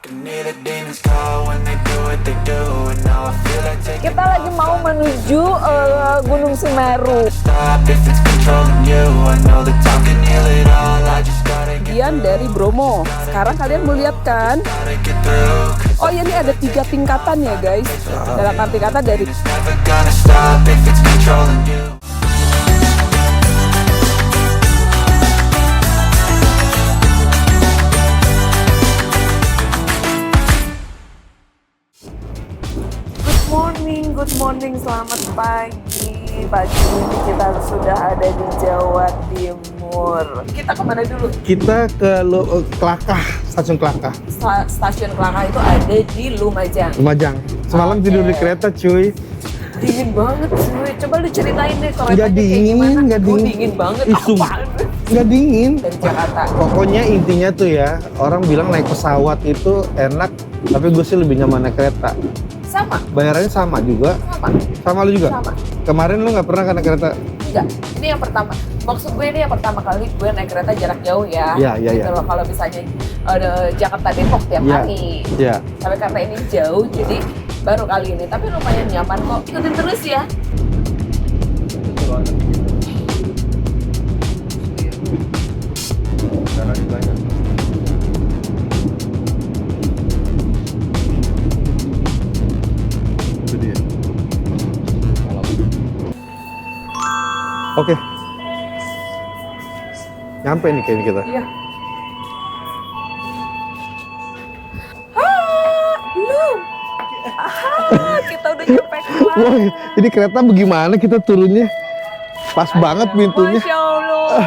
Kita lagi mau menuju Gunung Semeru. Dian dari Bromo. Sekarang kalian mau lihat kan? Oh ya, ini ada 3 tingkatan ya guys. Dalam arti kata dari Good morning, selamat pagi. Pagi ini kita sudah ada di Jawa Timur. Kita kemana dulu? Kita ke Kelakah, stasiun Kelakah. Stasiun Kelakah itu ada di Lumajang. Lumajang. Semalam tidur di kereta, cuy. Dingin banget cuy. Coba lu ceritain deh keretanya Nggak dingin, kayak gimana. nggak dingin. Dingin banget. Isum. Apaan? Nggak dingin. Dari Jakarta. Pokoknya intinya tuh ya, orang bilang naik pesawat itu enak, tapi gue sih lebih nyaman naik kereta. Sama? Bayarannya sama juga. Sama? Sama lu juga? Sama. Kemarin lu nggak pernah kan naik kereta? Enggak, ini yang pertama. Maksud gue ini yang pertama kali gue naik kereta jarak jauh ya. Iya. Gitu loh, kalau misalnya Jakarta Depok tiap Iya. hari. Iya. Tapi karena ini jauh, jadi baru kali ini. Tapi lumayan nyaman kok. Ikutin terus ya. Oke. Nyampe nih kayaknya kita. Iya. Belum. Kita udah nyampe kelas. Wah, ini kereta bagaimana kita turunnya? Pas banget pintunya. Masya Allah.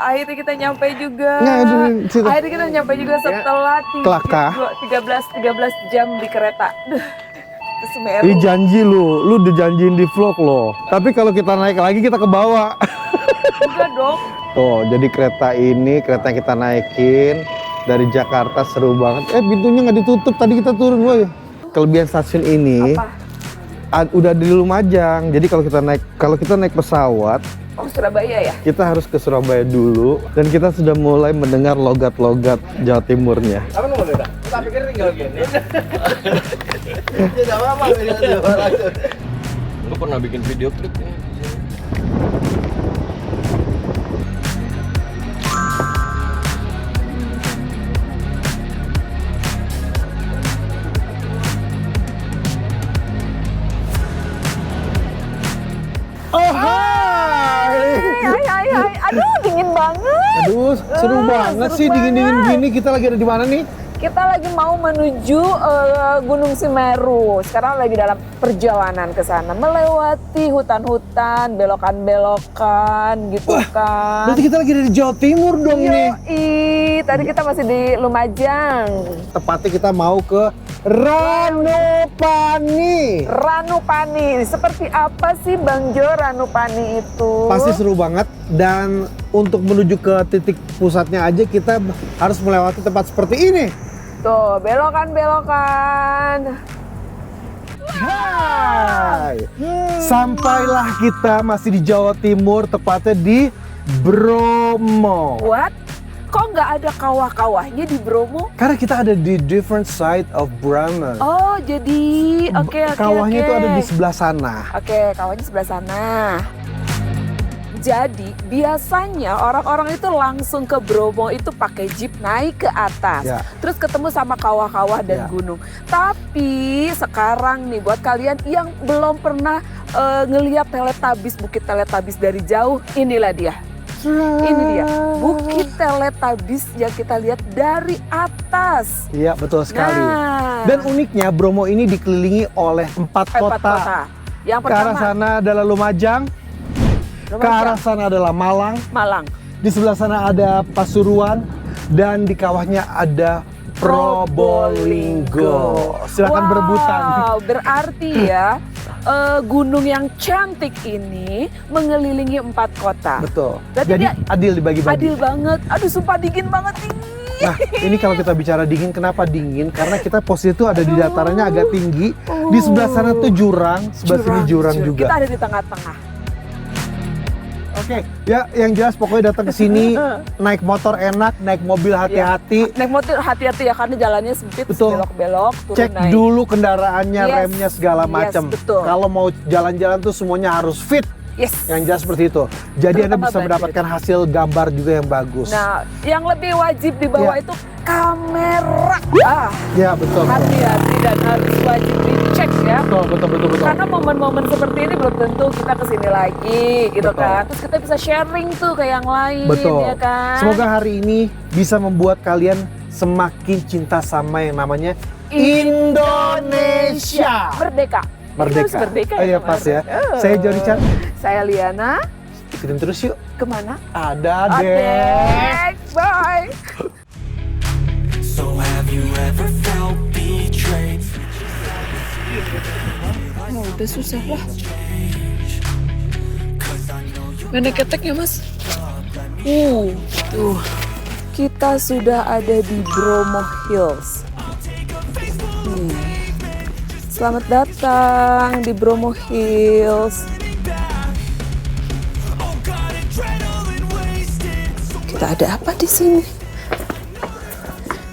Akhirnya kita nyampe juga. Nggak, situ. Akhirnya kita nyampe juga setelah Kelakah. 13 jam di kereta. Duh, ke Semeru. Ini janji lu udah janjiin di vlog loh. Tapi kalau kita naik lagi kita ke bawah. Enggak dong. Tuh, jadi kereta yang kita naikin dari Jakarta seru banget. Pintunya nggak ditutup, tadi kita turun, woy. Kelebihan stasiun ini udah di Lumajang. Jadi kalau kita naik pesawat, Surabaya ya? kita harus ke Surabaya dulu dan kita sudah mulai mendengar logat-logat Jawa Timurnya. Apa nomor udah? Kita pikir tinggal gini. Ya apa Lu pernah bikin video klip nih? Oh, hai. Hai. Aduh, dingin banget. Aduh, seru banget seru sih dingin-dingin banget. gini. Kita lagi ada di mana nih? Kita lagi mau menuju Gunung Semeru. Sekarang lagi dalam perjalanan ke sana, melewati hutan-hutan, belokan-belokan gitu kan. Berarti kita lagi ada di Jawa Timur dong nih. Tadi kita masih di Lumajang. Tepatnya kita mau ke Ranupani. Ranupani. Seperti apa sih Bang Jo Ranupani itu? Pasti seru banget, dan untuk menuju ke titik pusatnya aja kita harus melewati tempat seperti ini. Tuh, belokan-belokan. Hai. Sampailah kita masih di Jawa Timur, tepatnya di Bromo. What? Kok nggak ada kawah-kawahnya di Bromo? Karena kita ada di different side of Bromo. Oh, jadi oke. Kawahnya itu ada di sebelah sana. Oke, kawahnya sebelah sana. Jadi biasanya orang-orang itu langsung ke Bromo itu pakai jeep naik ke atas, Ya. terus ketemu sama kawah-kawah dan Ya. gunung. Tapi sekarang nih buat kalian yang belum pernah ngelihat Teletubbies, Bukit Teletubbies dari jauh, inilah dia. Ini dia, Bukit Teletubbies yang kita lihat dari atas. Iya, betul sekali. Nah, Dan uniknya Bromo ini dikelilingi oleh 4 empat kota. kota. Yang Ke arah pertama, sana adalah Lumajang, ke arah sana adalah Malang, Malang. di sebelah sana ada Pasuruan, dan di kawahnya ada Probolinggo. Silakan berebutan. Wow, berarti ya gunung yang cantik ini mengelilingi 4 kota. Betul. Berarti Jadi dia adil dibagi-bagi. Adil banget. Aduh, sumpah dingin banget nih. Nah, ini kalau kita bicara dingin, kenapa dingin? Karena kita posisi itu ada di datarannya agak tinggi. Di sebelah sana tuh jurang, sebelah sini jurang juga. Kita ada di tengah-tengah. Oke, ya yang jelas pokoknya datang ke sini naik motor enak, naik mobil hati-hati. Naik motor hati-hati ya karena jalannya sempit, Betul. belok-belok, turun Cek naik. dulu kendaraannya, Yes. remnya segala Yes, macam. betul. Kalau mau jalan-jalan tuh semuanya harus fit. Yes. Yang jelas seperti itu. Jadi Anda Terutama bisa budget. mendapatkan hasil gambar juga yang bagus. Nah, yang lebih wajib dibawa Iya. itu kamera. Ya betul. Hati-hati dan harus wajib dicek ya. Betul. Karena momen-momen seperti ini belum tentu kita kesini lagi gitu Betul. kan. Terus kita bisa sharing tuh ke yang lain Betul. ya kan. Semoga hari ini bisa membuat kalian semakin cinta sama yang namanya Indonesia. Merdeka. Merdeka. Harus merdeka Oh iya ya, pas ya. Oh. Saya Jody Chan. Saya Liana. Ikutin terus yuk. Kemana? Ada deh. Adek. Bye. So have you ever felt betrayed? Oh, udah susah lah. Nenek ketek ya mas? Tuh. Kita sudah ada di Bromo Hills. Selamat datang di Bromo Hills. Kita ada apa di sini?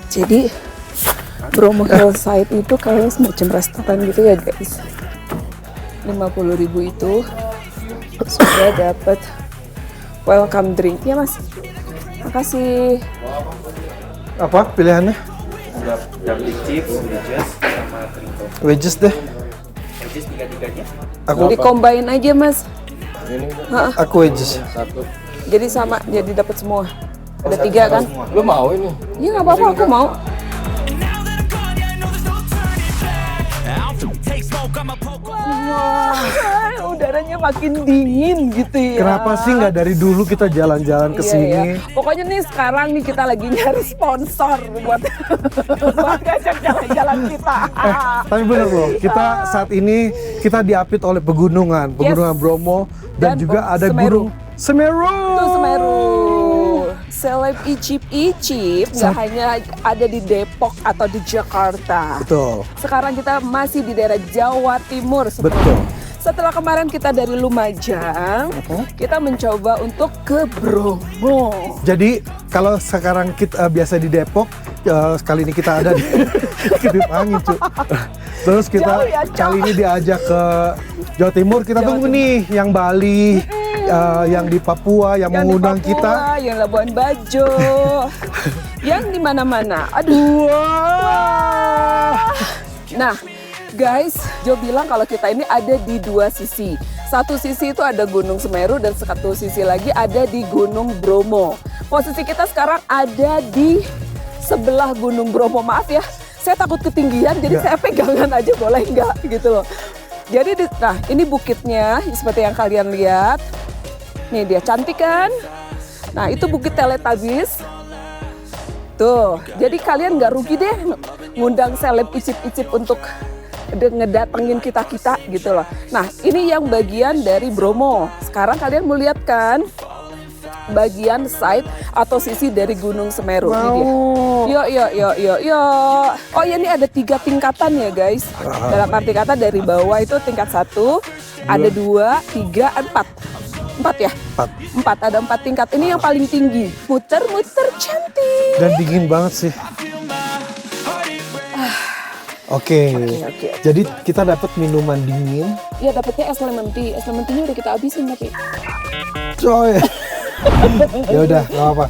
Jadi Bromo Hillside itu kayak semacam restoran gitu ya guys. 50.000 itu sudah dapat welcome drink ya mas. Makasih. Apa pilihannya? Garlic chips, wedges, sama trinco. Wedges deh. Wedges tiga-tiganya. Aku Dikombain aja mas. Ini aku wedges. satu. Jadi sama, jadi dapat semua. Ada 3 kan? Lu mau ini? Iya nggak apa-apa, aku mau. Wah, udaranya makin dingin gitu ya. Kenapa sih nggak dari dulu kita jalan-jalan ke Iya, sini? iya. Pokoknya nih sekarang nih kita lagi nyari sponsor buat buat ngajak jalan-jalan kita. Tapi bener loh, kita saat ini kita diapit oleh pegunungan Bromo dan juga ada Semeru. Gunung Semeru. Itu Semeru. Seleb icip-icip nggak hanya ada di Depok atau di Jakarta. Betul, Sekarang kita masih di daerah Jawa Timur. betul. Setelah kemarin kita dari Lumajang, kita mencoba untuk ke Bromo. Jadi kalau sekarang kita biasa di Depok, kali ini kita ada di Kedip Angin, cu. Terus kita Jauh ya, jauh. kali ini diajak ke Jawa Timur. Kita Jawa tunggu nih yang Bali, yang di Papua, yang Yang di mengundang Papua, kita. yang Labuan Bajo, yang di mana-mana. Aduh. Wah. Nah, guys, Jo bilang kalau kita ini ada di 2 sisi. Satu sisi itu ada Gunung Semeru dan satu sisi lagi ada di Gunung Bromo. Posisi kita sekarang ada di sebelah Gunung Bromo. Maaf ya, saya takut ketinggian, jadi saya pegangan aja boleh nggak gitu loh. Jadi, nah ini bukitnya seperti yang kalian lihat. Nih dia cantik kan? Nah itu Bukit Teletubbies. Tuh, jadi kalian nggak rugi deh ngundang seleb icip-icip untuk ngedatengin kita-kita gitu loh. Nah ini yang bagian dari Bromo. Sekarang kalian mau lihat kan bagian side atau sisi dari Gunung Semeru. Ini dia. Yuk. Oh ya ini ada 3 tingkatan ya guys. Dalam arti kata dari bawah itu tingkat 1, ada 2, 3, 4. 4 ya? 4, ada 4 tingkat. Ini yang paling tinggi. Muter-muter cantik. Dan dingin banget sih. Oke. Jadi kita dapat minuman dingin. Iya dapetnya es lemon tea. Es lemon tea-nya udah kita habisin tapi. Coy. Ya udah, nggak apa-apa.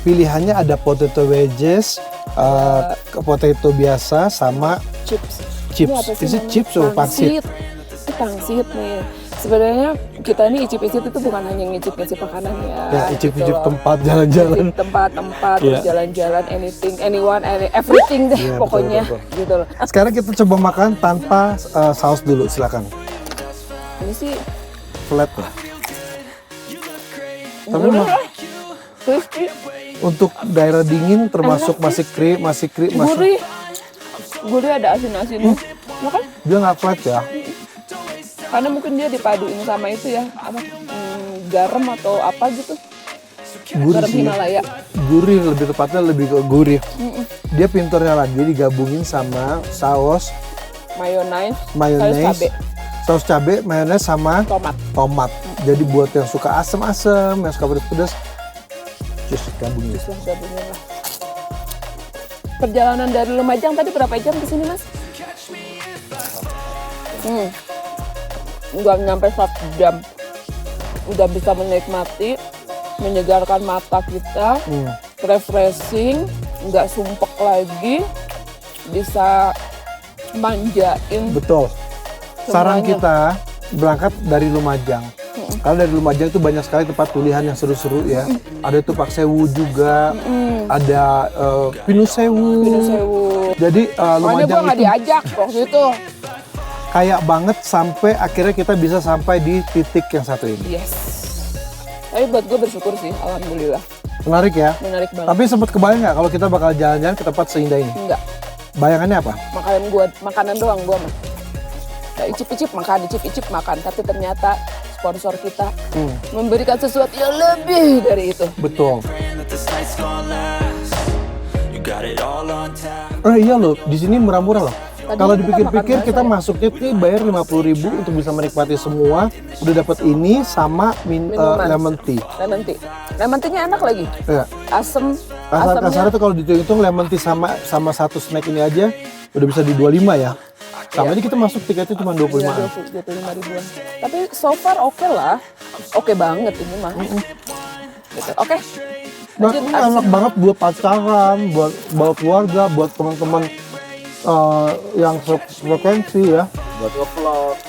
Pilihannya ada potato wedges, potato biasa sama Chips. chips. Ini apa sih Is it namanya? chips or pangsit? Ini pangsit nih. Sebenarnya kita ini icip-icip itu bukan hanya ngicip-ngicip makanan ya. Ya, icip-icip gitu loh. tempat jalan-jalan. Ngicip tempat-tempat, Iya. jalan-jalan, anything, anyone, everything deh Iya, pokoknya betul. gitu loh. Sekarang kita coba makan tanpa saus dulu, silakan. Ini sih Flat lah. Tapi gurih mah- lah. Crispy, untuk daerah dingin termasuk masih masih gurih. Gurih ada asin-asinnya. Makan? dia nggak flat ya. Karena mungkin dia dipaduin sama itu ya, apa garam atau apa gitu. Gurih Garam sih. Himalaya. Gurih, lebih tepatnya lebih ke gurih. Dia pinternya lagi digabungin sama saus Mayonnaise, mayones, cabe, saus cabe, mayones sama tomat. tomat. Jadi buat yang suka asam-asam, yang suka pedas-pedas, jus gabungin. Terus gabungin lah. Perjalanan dari Lumajang tadi berapa jam ke sini, Mas? Nggak nyampe 1 jam. Udah bisa menikmati, menyegarkan mata kita, refreshing, nggak sumpek lagi, bisa manjain. Betul. Saran Semuanya. kita berangkat dari Lumajang. Karena dari Lumajang itu banyak sekali tempat pilihan yang seru-seru ya. Ada Tupak Sewu juga, ada Pinus Sewu. Pinus Sewu. Jadi Makanya gue Lumajang nggak itu diajak waktu itu. kaya banget sampai akhirnya kita bisa sampai di titik yang satu ini. Yes. Tapi buat gue bersyukur sih, alhamdulillah. Menarik ya. Menarik banget. Tapi sempat kebayang nggak kalau kita bakal jalan-jalan ke tempat seindah ini? Enggak, Bayangannya apa? makanan doang gue mah. Ya, icip-icip makan. Tapi ternyata sponsor kita memberikan sesuatu yang lebih dari itu. Betul. Praying that this night's gonna last. You got it all on tap. Oh iya loh, di sini murah-murah loh. Tadi Kalau kita dipikir-pikir makan kita bakso ya? masuknya tuh bayar 50.000 untuk bisa menikmati semua. Udah dapat ini sama Minuman. lemon tea. Lemon tea-nya enak lagi. Ya. Asem, Kasarnya asamnya. tuh kalau dihitung lemon tea sama satu snack ini aja udah bisa di 25 ya. Sama aja kita masuk tiketnya cuma 25. Ya, 25 ribuan. Tapi so far oke lah. Oke banget ini mah. Gitu. Oke. Nah, Lanjut, ini abis enak ini. banget buat pacaran, buat bawa keluarga, buat teman-teman yang frekuensi ya.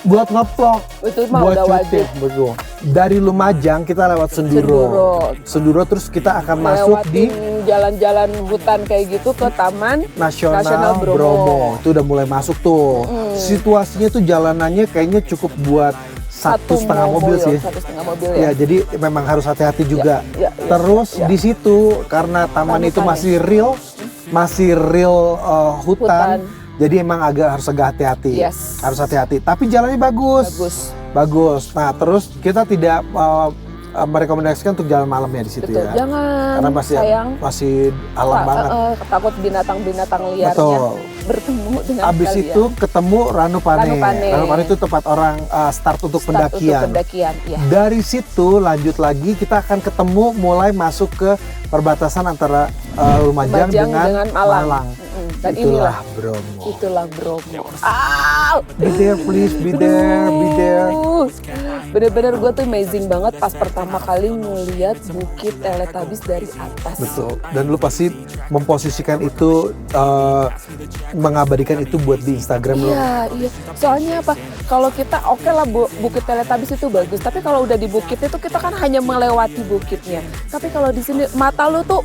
Buat ngevlog. Itu mah Buat udah cuti, wajib. betul. Dari Lumajang kita lewat Senduro terus kita akan masuk di Melewatin jalan-jalan hutan kayak gitu ke Taman Nasional Bromo. Itu udah mulai masuk tuh. Situasinya tuh jalanannya kayaknya cukup buat satu setengah mobil sih. 1,5 mobil Ya, ya. jadi memang harus hati-hati juga. ya, Terus ya. di situ karena taman itu masih real hutan. Jadi emang harus agak hati-hati. Yes. Harus hati-hati. Tapi jalannya bagus. Bagus. Nah, terus kita tidak merekomendasikan untuk jalan malam ya di situ Betul. ya. Jangan, Karena sayang. masih alam banget. Takut binatang-binatang liarnya Betul. bertemu dengan Abis kalian. itu ketemu Ranupane. Ranupane. Ranupane itu tempat orang start untuk Start pendakian. Untuk pendakian, iya. Dari situ lanjut lagi kita akan ketemu mulai masuk ke perbatasan antara Lumajang dengan Malang. Dan Itulah Bromo. Itulah Bromo. Be there please, be there, be there. Bener-bener gue tuh amazing banget pas pertama kali ngeliat Bukit Teletubbies dari atas. Betul. Dan lu pasti memposisikan itu, mengabadikan itu buat di Instagram lu. Iya. Soalnya apa? Kalau kita oke lah Bukit Teletubbies itu bagus, tapi kalau udah di bukit itu kita kan hanya melewati bukitnya. Tapi kalau di sini mata lu tuh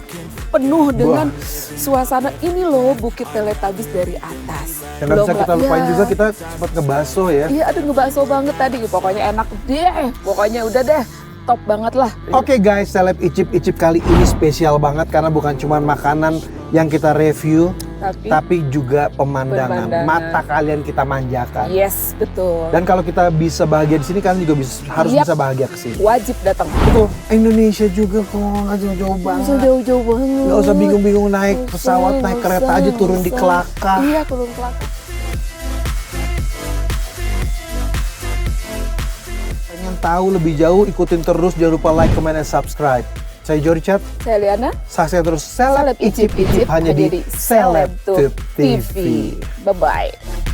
penuh dengan suasana ini loh Bukit Teletubbies dari atas. Yang nggak bisa kita lupain ya. juga kita sempat ngebaso ya. Iya, aduh ngebakso banget tadi. Pokoknya enak deh. Pokoknya udah deh. Top banget lah. Oke guys, Seleb Icip-Icip kali ini spesial banget karena bukan cuma makanan yang kita review, tapi juga pemandangan. Mata kalian kita manjakan. Yes, betul. Dan kalau kita bisa bahagia di sini, kalian juga harus Yap. bisa bahagia ke sini. Wajib datang. Betul. Indonesia juga kok nggak jauh-jauh banget. Jauh-jauh banget. Nggak usah bingung-bingung naik pesawat, naik kereta aja turun di Kelaka. Iya, turun Kelaka. Pengen tahu lebih jauh, ikutin terus. Jangan lupa like, comment, and subscribe. Saya Jory Chat. Saya Liana. Saksikan terus Seleb Icip-Icip hanya di Seleb TV. Bye-bye.